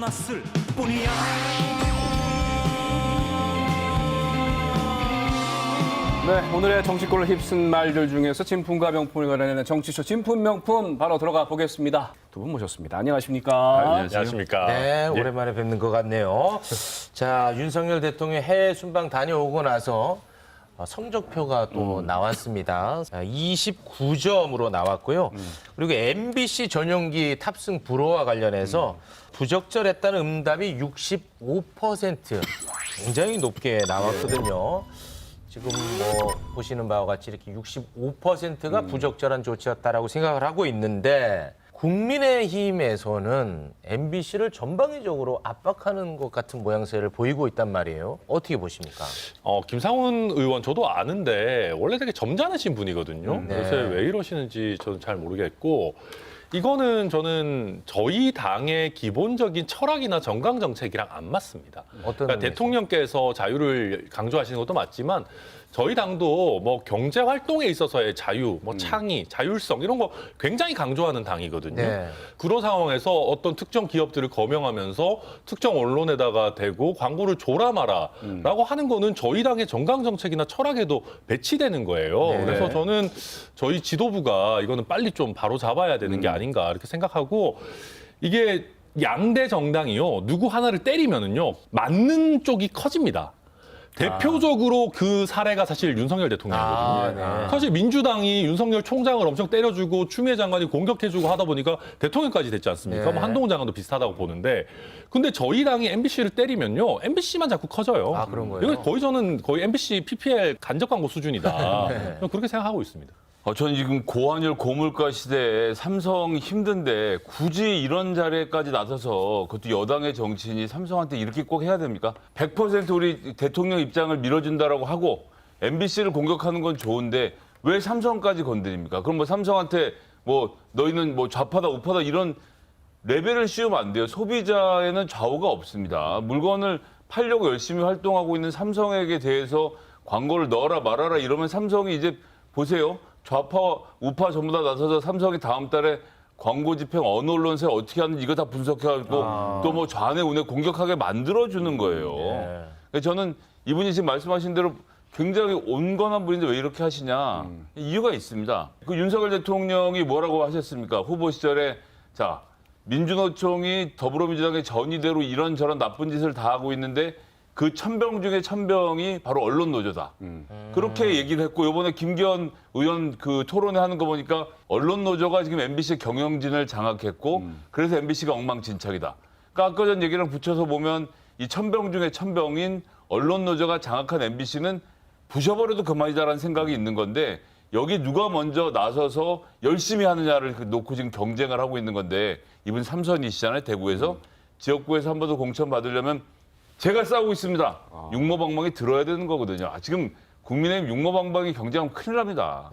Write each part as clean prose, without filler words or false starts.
않았을 뿐이야. 네, 오늘의 정치권을 휩쓴 말들 중에서 진품과 명품을 가려내는 정치쇼 진품 명품 바로 들어가 보겠습니다. 두 분 모셨습니다. 안녕하십니까? 안녕하십니까. 네, 오랜만에 뵙는 것 같네요. 자, 윤석열 대통령이 해외 순방 다녀오고 나서 성적표가 또 나왔습니다. 29점으로 나왔고요. 그리고 MBC 전용기 탑승 불허와 관련해서 부적절했다는 응답이 65%. 굉장히 높게 나왔거든요. 지금 뭐 보시는 바와 같이 이렇게 65%가 부적절한 조치였다라고 생각을 하고 있는데 국민의힘에서는 MBC를 전방위적으로 압박하는 것 같은 모양새를 보이고 있단 말이에요. 어떻게 보십니까? 김상훈 의원 저도 아는데 원래 되게 점잖으신 분이거든요. 네. 요새 왜 이러시는지 저는 잘 모르겠고 이거는 저는 저희 당의 기본적인 철학이나 정강 정책이랑 안 맞습니다. 어떤 그러니까 의미에서? 대통령께서 자유를 강조하시는 것도 맞지만 저희 당도 뭐 경제 활동에 있어서의 자유, 뭐 창의, 자율성 이런 거 굉장히 강조하는 당이거든요. 네. 그런 상황에서 어떤 특정 기업들을 거명하면서 특정 언론에다가 대고 광고를 줘라 마라라고 하는 거는 저희 당의 정강 정책이나 철학에도 배치되는 거예요. 네. 그래서 저는 저희 지도부가 이거는 빨리 좀 바로 잡아야 되는 게 아닌가 이렇게 생각하고 이게 양대 정당이요. 누구 하나를 때리면은요. 맞는 쪽이 커집니다. 대표적으로 그 사례가 사실 윤석열 대통령이거든요. 네. 사실 민주당이 윤석열 총장을 엄청 때려주고 추미애 장관이 공격해주고 하다 보니까 대통령까지 됐지 않습니까? 네. 뭐 한동훈 장관도 비슷하다고 보는데 근데 저희 당이 MBC를 때리면요. MBC만 자꾸 커져요. 아, 그런 거예요? 이거 거의 저는 거의 MBC PPL 간접 광고 수준이다. 네. 그렇게 생각하고 있습니다. 저는 지금 고환율 고물가 시대에 삼성 힘든데 굳이 이런 자리에까지 나서서 그것도 여당의 정치인이 삼성한테 이렇게 꼭 해야 됩니까? 100% 우리 대통령 입장을 밀어준다라고 하고 MBC를 공격하는 건 좋은데 왜 삼성까지 건드립니까? 그럼 뭐 삼성한테 뭐 너희는 뭐 좌파다 우파다 이런 레벨을 씌우면 안 돼요. 소비자에는 좌우가 없습니다. 물건을 팔려고 열심히 활동하고 있는 삼성에게 대해서 광고를 넣어라 말아라 이러면 삼성이 이제 보세요. 좌파, 우파 전부 다 나서서 삼성이 다음 달에 광고 집행 어느 언론사에 어떻게 하는지 이거 다 분석해가지고 또 뭐 좌뇌 우뇌 공격하게 만들어주는 거예요. 그러니까 저는 이분이 지금 말씀하신 대로 굉장히 온건한 분인데 왜 이렇게 하시냐. 이유가 있습니다. 그 윤석열 대통령이 뭐라고 하셨습니까? 후보 시절에 자 민주노총이 더불어민주당의 전의대로 이런저런 나쁜 짓을 다 하고 있는데 그 천병 중에 천병이 바로 언론 노조다. 그렇게 얘기를 했고 이번에 김기현 의원 그 토론회 하는 거 보니까 언론 노조가 지금 MBC 경영진을 장악했고 그래서 MBC가 엉망진창이다. 그러니까 아까 전 얘기랑 붙여서 보면 이 천병 중에 천병인 언론 노조가 장악한 MBC는 부셔버려도 그만이다라는 생각이 있는 건데 여기 누가 먼저 나서서 열심히 하느냐를 놓고 지금 경쟁을 하고 있는 건데 이분 삼선이시잖아요. 대구에서. 지역구에서 한 번 더 공천 받으려면 제가 싸우고 있습니다. 육모방망이 들어야 되는 거거든요. 지금 국민의힘 육모방망이 경쟁하면 큰일 납니다.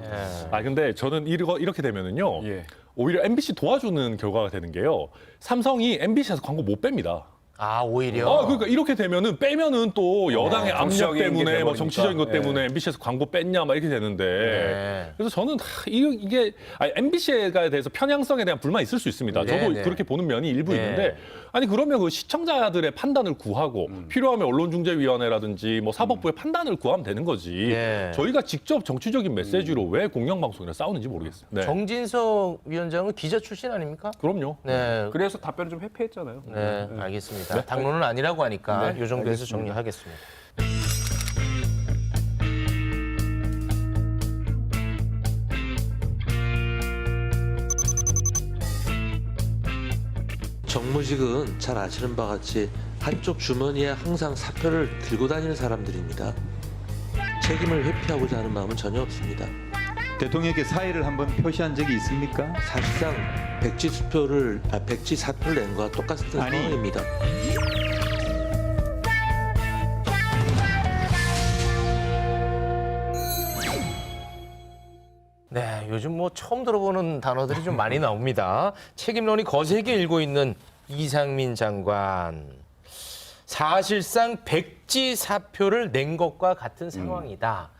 근데 저는 이렇게 되면은요. 예. 오히려 MBC 도와주는 결과가 되는 게요. 삼성이 MBC에서 광고 못 뺍니다. 아, 오히려. 그러니까 이렇게 되면은 빼면은 또 여당의 압력 정치적인 게 때문에 뭐 돼버리니까. 정치적인 것 예. 때문에 MBC에서 광고 뺐냐 막 이렇게 되는데 네. 그래서 저는 이게 MBC에 대해서 편향성에 대한 불만이 있을 수 있습니다. 저도 네. 그렇게 보는 면이 일부 네. 있는데 아니 그러면 그 시청자들의 판단을 구하고 필요하면 언론중재위원회라든지 뭐 사법부의 판단을 구하면 되는 거지. 네. 저희가 직접 정치적인 메시지로 왜 공영방송이랑 싸우는지 모르겠어요. 네. 정진석 위원장은 기자 출신 아닙니까? 그럼요. 네. 그래서 답변을 좀 회피했잖아요. 네, 알겠습니다. 당론은 아니라고 하니까 네, 이 정도에서 알겠습니다. 정리하겠습니다. 정무직은 잘 아시는 바와 같이 한쪽 주머니에 항상 사표를 들고 다니는 사람들입니다. 책임을 회피하고자 하는 마음은 전혀 없습니다. 대통령께 사의를 한번 표시한 적이 있습니까? 사실상 백지사표를 낸 것과 똑같은 아니. 상황입니다. 네, 요즘 뭐 처음 들어보는 단어들이 좀 많이 나옵니다. 책임론이 거세게 일고 있는 이상민 장관. 사실상 백지사표를 낸 것과 같은 상황이다.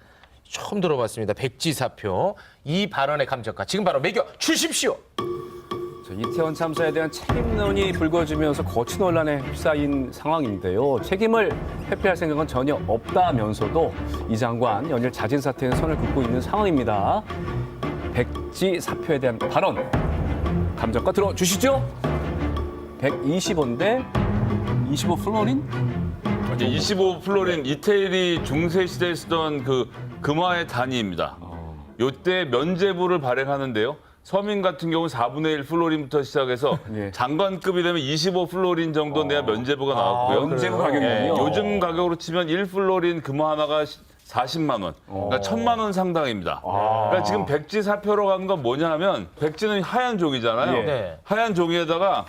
처음 들어봤습니다. 백지사표. 이 발언의 감정가 지금 바로 매겨 주십시오. 이태원 참사에 대한 책임론이 불거지면서 거친 논란에 휩싸인 상황인데요. 책임을 회피할 생각은 전혀 없다면서도 이 장관 연일 자진 사퇴에 선을 긋고 있는 상황입니다. 백지 사표에 대한 발언 감정과 들어주시죠. 120원대 25 플로린? 25 플로린 이태리 중세 시대에 쓰던 그 금화의 단위입니다. 요때 면제부를 발행하는데요. 서민 같은 경우는 4분의 1 플로린부터 시작해서 예. 장관급이 되면 25 플로린 정도 내야 면제부가 나왔고요. 면제부 예, 가격이군요. 요즘 가격으로 치면 1 플로린 금화 하나가 40만 원. 그러니까 1,000만 원 상당입니다. 그러니까 지금 백지 사표로 간 건 뭐냐 하면 백지는 하얀 종이잖아요. 예. 네. 하얀 종이에다가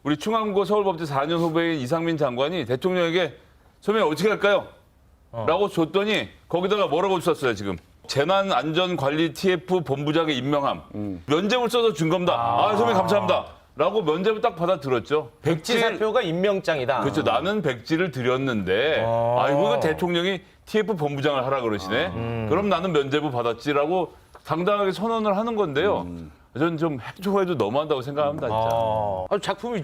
우리 충암고 서울법제 4년 후배인 이상민 장관이 대통령에게 선배님 어떻게 할까요? 라고 줬더니 거기다가 뭐라고 썼어요 지금. 재난안전관리 TF 본부장의 임명함. 면제부 써서 준 겁니다. 선배님 감사합니다. 라고 면제부 딱 받아들었죠. 백지 사표가 임명장이다. 그렇죠. 나는 백지를 드렸는데 이거 대통령이 TF 본부장을 하라 그러시네. 그럼 나는 면제부 받았지라고 당당하게 선언을 하는 건데요. 저는 좀 해줘 해도 너무한다고 생각합니다. 진짜. 작품이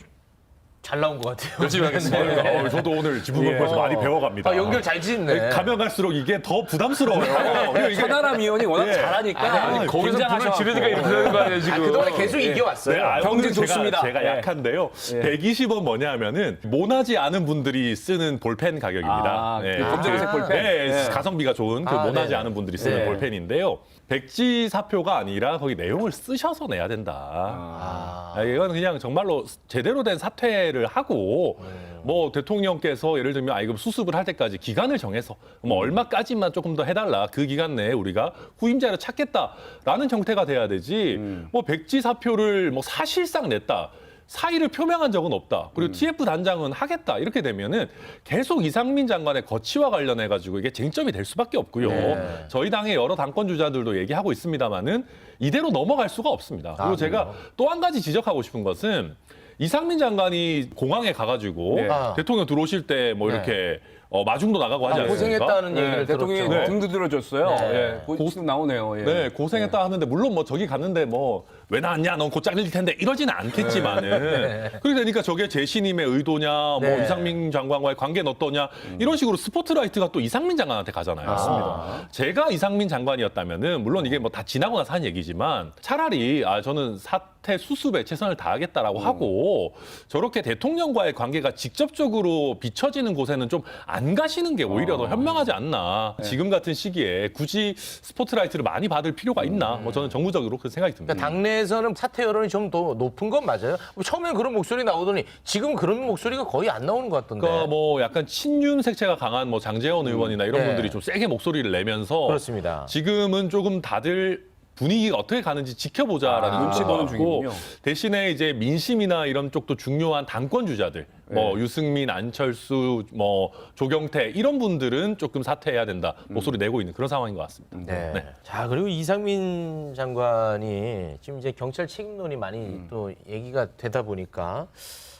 잘 나온 것 같아요. 열심히 하겠습니다. 저도 오늘 지붕명포에서 많이 배워갑니다. 연결 잘 짓네. 가면 갈수록 이게 더 부담스러워요. 그리고 이게 천하람 의원이 워낙 예. 잘하니까 거기서 불을 지르니까 이렇게 되는 거 아니에요 지금. 그동안에 계속 이겨왔어요. 경제 오늘 좋습니다. 제가 예. 약한데요. 120원 뭐냐면은 모나지 않은 분들이 쓰는 볼펜 가격입니다. 그 검정색 볼펜? 네, 가성비가 좋은 그 모나지 네네. 않은 분들이 쓰는 네. 볼펜인데요. 백지 사표가 아니라 거기 내용을 쓰셔서 내야 된다. 이건 그냥 정말로 제대로 된 사퇴를 하고 뭐 대통령께서 예를 들면 이거 수습을 할 때까지 기간을 정해서 뭐 얼마까지만 조금 더 해달라. 그 기간 내에 우리가 후임자를 찾겠다라는 형태가 돼야 되지. 뭐 백지 사표를 뭐 사실상 냈다. 사의를 표명한 적은 없다. 그리고 TF 단장은 하겠다. 이렇게 되면은 계속 이상민 장관의 거취와 관련해 가지고 이게 쟁점이 될 수밖에 없고요. 네. 저희 당의 여러 당권 주자들도 얘기하고 있습니다만은 이대로 넘어갈 수가 없습니다. 그리고 제가 또 한 가지 지적하고 싶은 것은 이상민 장관이 공항에 가가지고 네. 대통령 들어오실 때 뭐 이렇게 마중도 나가고 하지 않습니까? 고생했다는 얘기를 대통령이 들었죠. 등도 들어줬어요. 네. 지금 나오네요. 예. 네, 고생했다 하는데 물론 뭐 저기 갔는데 뭐 왜 나왔냐, 넌 곧 잘릴 텐데 이러지는 않겠지만은 그러게 되니까 저게 재신임의 의도냐, 뭐 네. 이상민 장관과의 관계는 어떠냐 이런 식으로 스포트라이트가 또 이상민 장관한테 가잖아요. 맞습니다. 제가 이상민 장관이었다면은 물론 이게 뭐 다 지나고 나서 한 얘기지만 차라리 저는 사태 수습에 최선을 다하겠다라고 하고 저렇게 대통령과의 관계가 직접적으로 비춰지는 곳에는 좀 안 가시는 게 오히려 더 현명하지 않나. 지금 같은 시기에 굳이 스포트라이트를 많이 받을 필요가 있나. 뭐 저는 정무적으로 그런 생각이 듭니다. 그러니까 당내에서는 사퇴 여론이 좀 더 높은 건 맞아요. 처음엔 그런 목소리 나오더니 지금 그런 목소리가 거의 안 나오는 것 같던데. 그러니까 뭐 약간 친윤 색채가 강한 뭐 장제원 의원이나 이런 네. 분들이 좀 세게 목소리를 내면서 그렇습니다. 지금은 조금 다들 분위기가 어떻게 가는지 지켜보자라는 눈치 눈치 보는 보는 중이군요. 대신에 이제 민심이나 이런 쪽도 중요한 당권 주자들 뭐 유승민, 안철수, 뭐 조경태 이런 분들은 조금 사퇴해야 된다 목소리 내고 있는 그런 상황인 것 같습니다. 네. 자, 그리고 이상민 장관이 지금 이제 경찰 책임론이 많이 또 얘기가 되다 보니까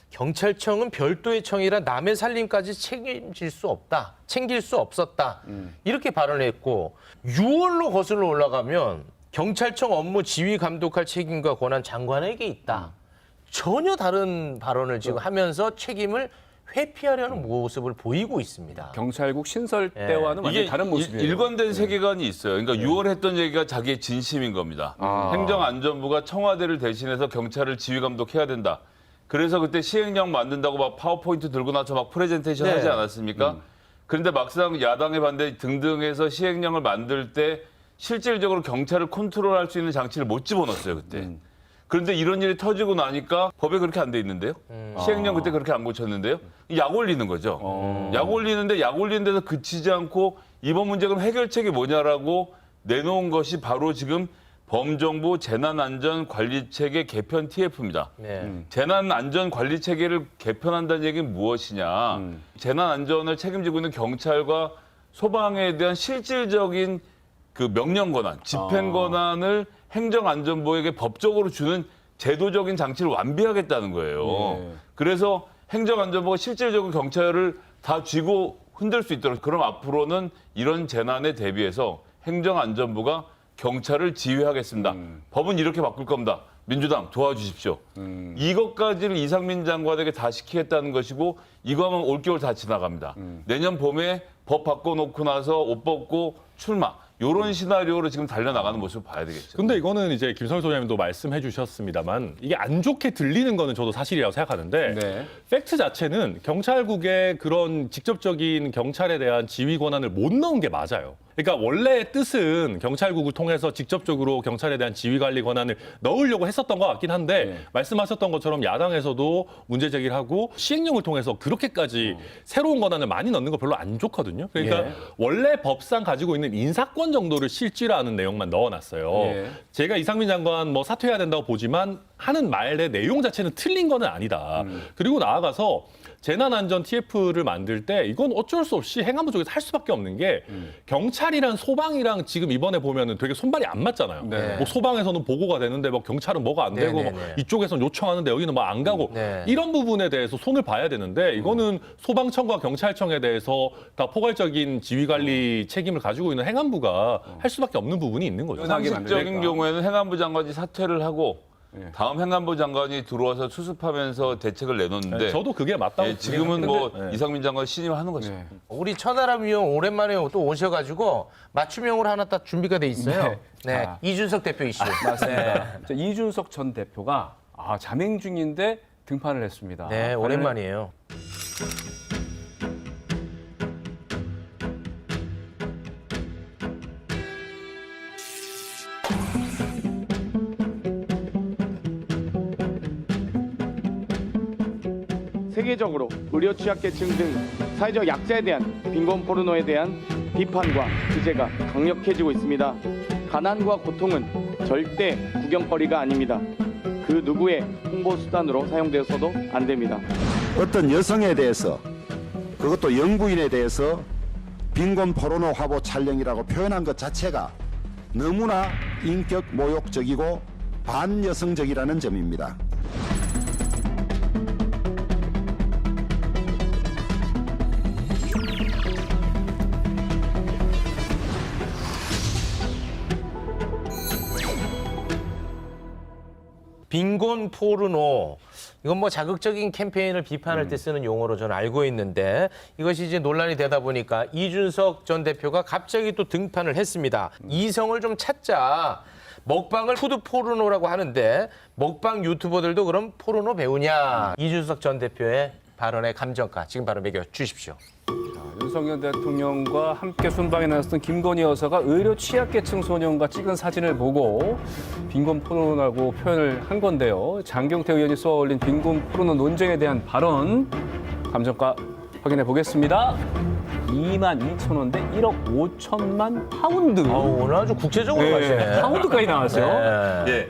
경찰청은 별도의 청이라 남의 살림까지 책임질 수 없다. 챙길 수 없었다. 이렇게 발언을 했고 6월로 거슬러 올라가면 경찰청 업무 지휘 감독할 책임과 권한 장관에게 있다. 전혀 다른 발언을 지금 하면서 책임을 회피하려는 모습을 보이고 있습니다. 경찰국 신설 때와는 완전히 이게 다른 모습이에요. 일관된 세계관이 있어요. 그러니까 6월 했던 얘기가 자기의 진심인 겁니다. 행정안전부가 청와대를 대신해서 경찰을 지휘 감독해야 된다. 그래서 그때 시행령 만든다고 막 파워포인트 들고 나서 막 프레젠테이션 네. 하지 않았습니까? 그런데 막상 야당의 반대 등등해서 시행령을 만들 때 실질적으로 경찰을 컨트롤할 수 있는 장치를 못 집어넣었어요 그때. 그런데 이런 일이 터지고 나니까 법에 그렇게 안 돼 있는데요. 시행령 그때 그렇게 안 고쳤는데요. 약 올리는 거죠. 약 올리는데 약 올리는 데서 그치지 않고 이번 문제 그럼 해결책이 뭐냐라고 내놓은 것이 바로 지금 범정부 재난안전관리체계 개편 TF입니다. 네. 재난안전관리체계를 개편한다는 얘기는 무엇이냐. 재난안전을 책임지고 있는 경찰과 소방에 대한 실질적인 그 명령 권한, 집행 권한을 행정안전부에게 법적으로 주는 제도적인 장치를 완비하겠다는 거예요. 그래서 행정안전부가 실질적으로 경찰을 다 쥐고 흔들 수 있도록 그럼 앞으로는 이런 재난에 대비해서 행정안전부가 경찰을 지휘하겠습니다. 법은 이렇게 바꿀 겁니다. 민주당 도와주십시오. 이것까지를 이상민 장관에게 다 시키겠다는 것이고 이거 하면 올겨울 다 지나갑니다. 내년 봄에 법 바꿔놓고 나서 옷 벗고 출마. 이런 시나리오로 지금 달려나가는 모습을 봐야 되겠죠. 근데 이거는 이제 김성일 소장님도 말씀해 주셨습니다만 이게 안 좋게 들리는 거는 저도 사실이라고 생각하는데 네. 팩트 자체는 경찰국의 그런 직접적인 경찰에 대한 지휘 권한을 못 넣은 게 맞아요. 그러니까 원래 뜻은 경찰국을 통해서 직접적으로 경찰에 대한 지휘 관리 권한을 넣으려고 했었던 것 같긴 한데 네. 말씀하셨던 것처럼 야당에서도 문제 제기를 하고 시행령을 통해서 그렇게까지 새로운 권한을 많이 넣는 거 별로 안 좋거든요. 그러니까 예. 원래 법상 가지고 있는 인사권 정도를 실질화하는 내용만 넣어놨어요. 예. 제가 이상민 장관 뭐 사퇴해야 된다고 보지만 하는 말의 내용 자체는 틀린 건 아니다. 그리고 나아가서 재난안전 TF를 만들 때 이건 어쩔 수 없이 행안부 쪽에서 할 수밖에 없는 게 경찰이랑 소방이랑 지금 이번에 보면은 되게 손발이 안 맞잖아요. 네. 뭐 소방에서는 보고가 되는데 뭐 경찰은 뭐가 안 되고 네, 뭐 네, 네. 이쪽에서는 요청하는데 여기는 뭐 안 가고 네. 이런 부분에 대해서 손을 봐야 되는데 이거는 소방청과 경찰청에 대해서 다 포괄적인 지휘관리 책임을 가지고 있는 행안부가 할 수밖에 없는 부분이 있는 거죠. 편하게 상식적인 만들니까. 경우에는 행안부 장관이 사퇴를 하고 예. 다음 행안부 장관이 들어와서 수습하면서 대책을 내놓는데 네, 저도 그게 맞다고 예, 지금은 뭐 생각하는데, 네. 이상민 장관 신임하는 거죠. 네. 우리 천하람 위원 오랜만에 또 오셔가지고 맞춤형으로 하나 딱 준비가 돼 있어요. 네. 네, 자. 이준석 대표 이슈. 맞습니다. 네, 자, 이준석 전 대표가 자맹 중인데 등판을 했습니다. 네, 오랜만이에요. 세계적으로 의료 취약계층 등 사회적 약자에 대한 빈곤 포르노에 대한 비판과 규제가 강력해지고 있습니다. 가난과 고통은 절대 구경거리가 아닙니다. 그 누구의 홍보 수단으로 사용되어서도 안 됩니다. 어떤 여성에 대해서 그것도 영부인에 대해서 빈곤 포르노 화보 촬영이라고 표현한 것 자체가 너무나 인격 모욕적이고 반여성적이라는 점입니다. 빈곤 포르노. 이건 뭐 자극적인 캠페인을 비판할 때 쓰는 용어로 저는 알고 있는데 이것이 이제 논란이 되다 보니까 이준석 전 대표가 갑자기 또 등판을 했습니다. 이성을 좀 찾자. 먹방을 푸드 포르노라고 하는데 먹방 유튜버들도 그럼 포르노 배우냐. 이준석 전 대표의 발언의 감정가 지금 바로 매겨 주십시오. 윤석열 대통령과 함께 순방에 나섰던 김건희 여사가 의료 취약계층 소년과 찍은 사진을 보고 빈곤 포르노라고 표현을 한 건데요. 장경태 의원이 쏘아 올린 빈곤 포르노 논쟁에 대한 발언 감정가 확인해 보겠습니다. 22,000원 대 1억 5천만 파운드. 오늘 아주 국제적으로 가시네. 파운드까지 나왔어요. 네. 예.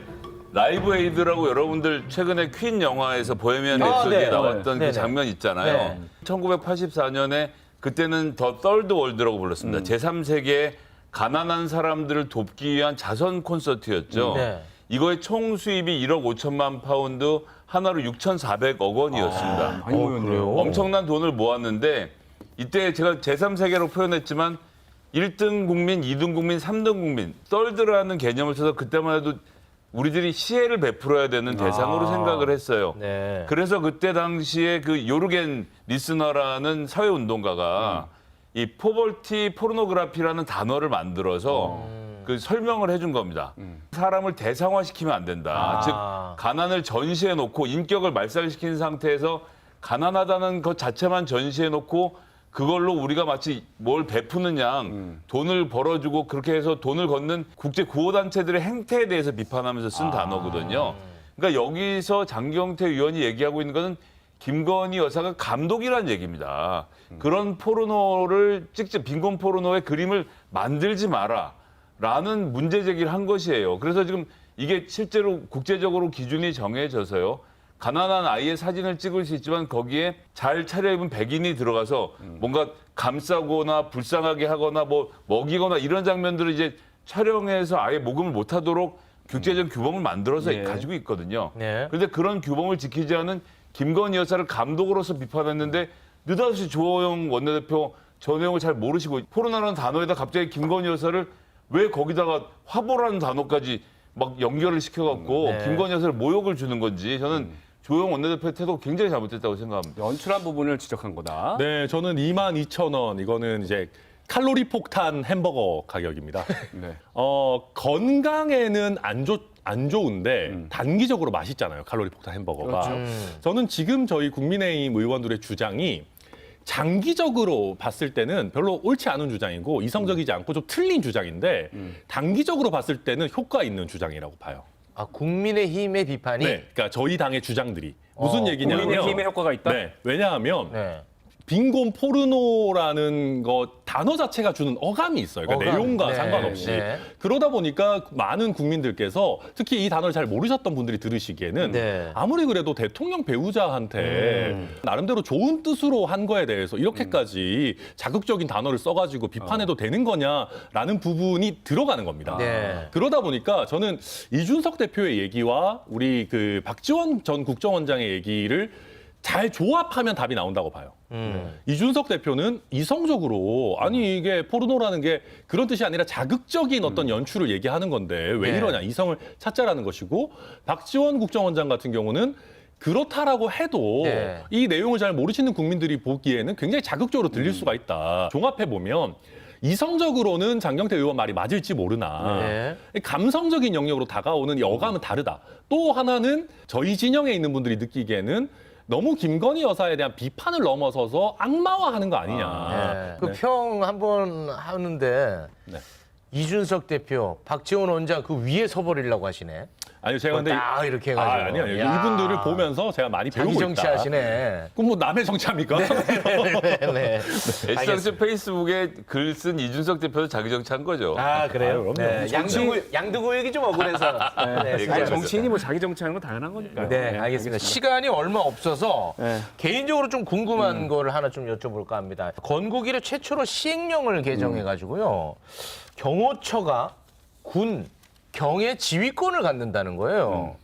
라이브 에이드라고 여러분들 최근에 퀸 영화에서 보헤미안 랩소디에 네. 나왔던 네. 그 장면 있잖아요. 네. 1984년에 그때는 더 떨드 월드라고 불렀습니다. 제3세계 가난한 사람들을 돕기 위한 자선 콘서트였죠. 네. 이거의 총 수입이 1억 5천만 파운드, 하나로 6,400억 원이었습니다. 많이 모였네요. 엄청난 돈을 모았는데 이때 제가 제3세계로 표현했지만 1등 국민, 2등 국민, 3등 국민, 떨드라는 개념을 써서 그때만 해도 우리들이 시혜를 베풀어야 되는 대상으로 생각을 했어요. 네. 그래서 그때 당시에 그 요르겐 리스너라는 사회운동가가 이 포벌티 포르노그라피라는 단어를 만들어서 그 설명을 해준 겁니다. 사람을 대상화시키면 안 된다. 즉 가난을 전시해 놓고 인격을 말살시킨 상태에서 가난하다는 것 자체만 전시해 놓고 그걸로 우리가 마치 뭘 베푸는 양 돈을 벌어주고 그렇게 해서 돈을 걷는 국제 구호단체들의 행태에 대해서 비판하면서 쓴 단어거든요. 그러니까 여기서 장경태 의원이 얘기하고 있는 것은 김건희 여사가 감독이라는 얘기입니다. 그런 포르노를 찍지 빈곤 포르노의 그림을 만들지 마라라는 문제 제기를 한 것이에요. 그래서 지금 이게 실제로 국제적으로 기준이 정해져서요. 가난한 아이의 사진을 찍을 수 있지만 거기에 잘 차려입은 백인이 들어가서 뭔가 감싸거나 불쌍하게 하거나 뭐 먹이거나 이런 장면들을 이제 촬영해서 아예 목음을 못하도록 국제적 규범을 만들어서 예. 가지고 있거든요. 네. 그런데 그런 규범을 지키지 않은 김건희 여사를 감독으로서 비판했는데 느닷없이 주호영 원내대표 저 내용을 잘 모르시고 포르노라는 단어에다 갑자기 김건희 여사를 왜 거기다가 화보라는 단어까지 막 연결을 시켜갖고 네. 김건희 여사를 모욕을 주는 건지 저는 조영 원내대표 태도 굉장히 잘못됐다고 생각합니다. 연출한 부분을 지적한 거다. 네, 저는 22,000원 이거는 이제 칼로리 폭탄 햄버거 가격입니다. 네. 건강에는 안 좋은데 단기적으로 맛있잖아요. 칼로리 폭탄 햄버거가. 그렇죠. 저는 지금 저희 국민의힘 의원들의 주장이 장기적으로 봤을 때는 별로 옳지 않은 주장이고 이성적이지 않고 좀 틀린 주장인데 단기적으로 봤을 때는 효과 있는 주장이라고 봐요. 아, 국민의힘의 비판이 네, 그러니까 저희 당의 주장들이 무슨 얘기냐면 국민의힘의 효과가 있다? 네, 왜냐하면 네. 빈곤 포르노라는 거 단어 자체가 주는 어감이 있어요. 그러니까 어감. 내용과 네, 상관없이. 네. 그러다 보니까 많은 국민들께서 특히 이 단어를 잘 모르셨던 분들이 들으시기에는 네. 아무리 그래도 대통령 배우자한테 나름대로 좋은 뜻으로 한 거에 대해서 이렇게까지 자극적인 단어를 써가지고 비판해도 되는 거냐라는 부분이 들어가는 겁니다. 네. 그러다 보니까 저는 이준석 대표의 얘기와 우리 그 박지원 전 국정원장의 얘기를 잘 조합하면 답이 나온다고 봐요. 이준석 대표는 이성적으로 아니 이게 포르노라는 게 그런 뜻이 아니라 자극적인 어떤 연출을 얘기하는 건데 왜 네. 이러냐 이성을 찾자라는 것이고 박지원 국정원장 같은 경우는 그렇다라고 해도 네. 이 내용을 잘 모르시는 국민들이 보기에는 굉장히 자극적으로 들릴 수가 있다. 종합해 보면 이성적으로는 장경태 의원 말이 맞을지 모르나 네. 감성적인 영역으로 다가오는 이 어감은 다르다. 또 하나는 저희 진영에 있는 분들이 느끼기에는 너무 김건희 여사에 대한 비판을 넘어서서 악마화하는 거 아니냐. 네. 그 평 한번 하는데 네. 이준석 대표, 박지원 원장 그 위에 서버리려고 하시네. 아니요, 제가 근데 딱 이렇게 해가지고. 아니요. 야. 이분들을 보면서 제가 많이 자기 배우고 있다. 정치하시네. 그럼 뭐 남의 정치합니까? 네. SNS 페이스북에 글 쓴 이준석 대표도 자기 정치한 거죠. 아, 그래요? 그럼요. 네. 양두구 얘기 좀 억울해서. 네. 아니, 정치인이 뭐 자기 정치하는 건 당연한 거니까요. 네, 알겠습니다. 시간이 얼마 없어서 네. 개인적으로 좀 궁금한 거를 하나 좀 여쭤볼까 합니다. 건국 이래 최초로 시행령을 개정해가지고요. 경호처가 군, 경의 지휘권을 갖는다는 거예요.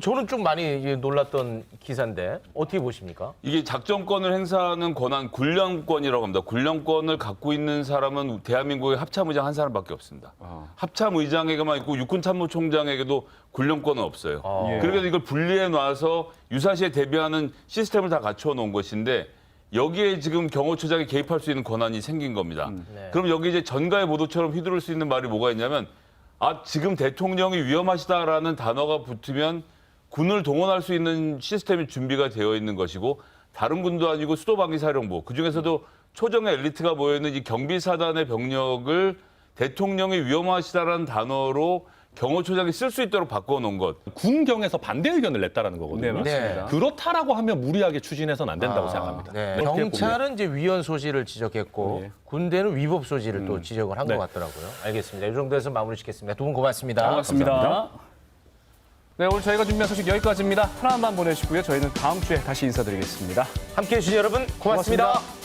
저는 좀 많이 놀랐던 기사인데 어떻게 보십니까? 이게 작전권을 행사하는 권한 군령권이라고 합니다. 군령권을 갖고 있는 사람은 대한민국의 합참의장 한 사람밖에 없습니다. 합참의장에게만 있고 육군참모총장에게도 군령권은 없어요. 그러니까 이걸 분리해 놔서 유사시에 대비하는 시스템을 다 갖춰 놓은 것인데 여기에 지금 경호처장이 개입할 수 있는 권한이 생긴 겁니다. 네. 그럼 여기 이제 전가의 보도처럼 휘두를 수 있는 말이 뭐가 있냐면 지금 대통령이 위험하시다라는 단어가 붙으면 군을 동원할 수 있는 시스템이 준비가 되어 있는 것이고 다른 군도 아니고 수도방위사령부 그중에서도 초정의 엘리트가 모여있는 이 경비사단의 병력을 대통령이 위험하시다라는 단어로 경호처장이 쓸 수 있도록 바꿔놓은 것. 군경에서 반대 의견을 냈다라는 거거든요. 네, 맞습니다. 그렇다라고 하면 무리하게 추진해서는 안 된다고 생각합니다. 네. 그렇게 경찰은 이제 위헌 소지를 지적했고 네. 군대는 위법 소지를 또 지적을 한 것 네. 같더라고요. 알겠습니다. 이 정도에서 마무리 짓겠습니다. 두 분 고맙습니다. 고맙습니다. 네, 오늘 저희가 준비한 소식 여기까지입니다. 편한 밤 보내시고요. 저희는 다음 주에 다시 인사드리겠습니다. 함께해 주신 여러분 고맙습니다. 고맙습니다.